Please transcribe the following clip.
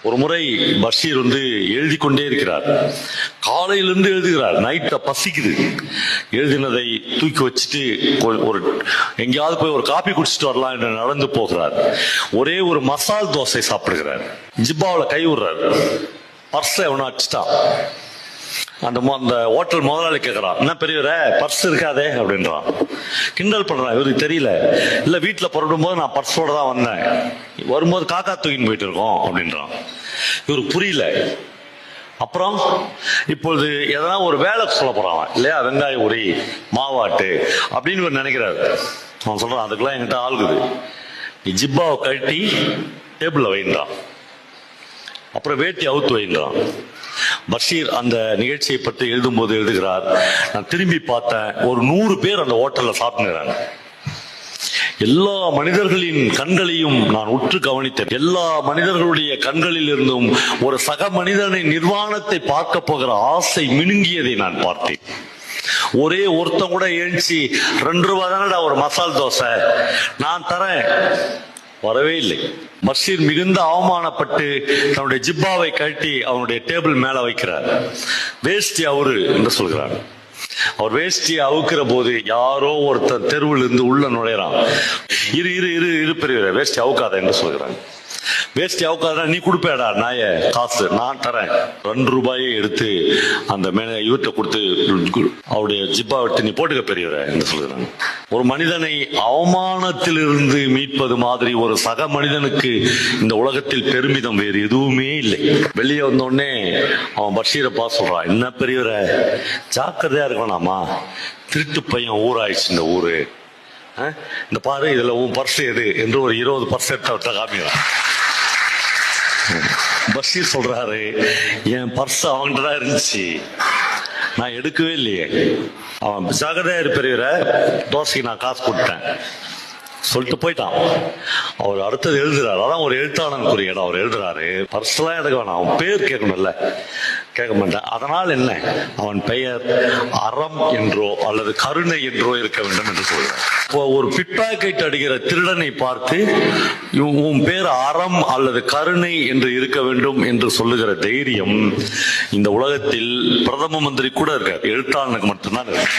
ஒரு முறை பஷீர் எழுதி கொண்டே இருக்கிறார். காலையிலிருந்து எழுதுகிறார். நைட்ட பசிக்குது. எழுதினதை தூக்கி வச்சுட்டு ஒரு எங்கேயாவது போய் ஒரு காபி குடிச்சிட்டு வரலாம் என்று நடந்து போகிறார். ஒரே ஒரு மசால் தோசை சாப்பிடுகிறார். ஜிப்பாவில் கை விடுறார். பர்ஸை எவனா அடிச்சிட்டான். அந்த ஹோட்டல் முதலாளி கேட்கறான், என்ன பெரியவர பர்ஸ் இருக்காதே அப்படின்றான். கிண்டல் பண்றான். இவருக்கு தெரியல. இல்ல வீட்டுல புறப்படும் போது நான் பர்ஸோட தான் வந்தேன், வரும்போது காக்கா தூக்கின்னு போயிட்டு இருக்கோம் அப்படின்றான். இவருக்கு புரியல. அப்புறம் இப்பொழுது எதனா ஒரு வேலை சொல்ல போறான் இல்லையா, வெங்காயம் உரி மாவாட்டு அப்படின்னு இவர் நினைக்கிறாரு. அவன் சொல்றான், அதுக்கெல்லாம் என்கிட்ட ஆளுகுது, நீ ஜிப்பாவை கழட்டி டேபிள்ல வைன்றான். அப்புறம் வேட்டி அவுத்து வைன்றான். பஷீர் அந்த நிகழ்ச்சியை பற்றி எழுதும் போது எழுதுகிறார், நான் திரும்பி பார்த்தேன், ஒரு 100 பேர் அந்த ஹோட்டல்ல சாப்பிட்டுறாங்க. எல்லா மனிதர்களின் கண்களையும் நான் உற்று கவனித்தேன். எல்லா மனிதர்களுடைய கண்களில் இருந்தும் ஒரு சக மனிதனை நிர்வாணத்தை பார்க்க போகிற ஆசை மினுங்கியதை நான் பார்த்தேன். ஒரே ஒருத்தன் கூட எழுச்சி 2 ரூபாய் தானடா ஒரு மசால் தோசை நான் தரேன் வரவே இல்லை. பஷீர் மிகுந்த அவமானப்பட்டு தன்னுடைய ஜிப்பாவை கழட்டி அவனுடைய டேபிள் மேல வைக்கிறார். வேஷ்டி அவரு என்று சொல்கிறார். அவர் வேஷ்டியை அவுக்கிற போது யாரோ ஒருத்தர் தெருவில் இருந்து உள்ள நுழைறான். இரு இரு இரு இரு பெரியவர வேஷ்டி அவுக்காத என்று சொல்கிறான். வேஷ்டி அவுக்காத, நீ கொடுப்பேடா நாய காசு நான் தரேன். 2 ரூபாயை எடுத்து அந்த இவர்கிட்ட கொடுத்து அவருடைய ஜிப்பா எடுத்து நீ போட்டுக்க பெரியவர என்று சொல்கிறான். ஒரு மனிதனை அவமானத்திலிருந்து மீட்பது மாதிரி ஒரு சக மனிதனுக்கு இந்த உலகத்தில் பெருமிதம் வேறு எதுவுமே இல்லை. வெளியே வந்தோடனே அவன் பஷீரை பார்த்து சொல்றான், என்ன பெரியவர ஜாக்கிரதையா இருக்கணுமா, திருட்டு பையன் ஊராயிடுச்சு இந்த ஊரு, இந்த பாரு இதுல உன் பர்ஸ் எது என்று ஒரு 20 பர்ஸ் எடுத்த காமிக்கிறான். பஷீர் சொல்றாரு, என் பர்ஸ் அவன்கிட்ட தான் இருந்துச்சு, நான் எடுக்கவே இல்லையே. அவன் ஜாகிரதையா இருப்பெரியவர தோசைக்கு நான் காசு கொடுத்தேன் சொல்லிட்டு போயிட்டான். அவர் அடுத்தது எழுதுறாரு. அதான் ஒரு எழுத்தாளனுக்குரிய இடம். அவர் எழுதுறாரு, பர்சனலா எடுக்க வேணாம், அவன் பேர் கேட்கணும்ல, கேட்க மாட்டேன். அதனால் என்ன, அவன் பெயர் அறம் என்றோ அல்லது கருணை என்றோ இருக்க வேண்டும் என்று சொல்றார். இப்போ ஒரு பிட்பாக்கெட் அடிக்கிற திருடனை பார்த்து உன் பேர் அறம் அல்லது கருணை என்று இருக்க வேண்டும் என்று சொல்லுகிற தைரியம் இந்த உலகத்தில் பிரதம மந்திரி கூட இருக்கார், எழுத்தாளனுக்கு மட்டும்தான் இருக்கு.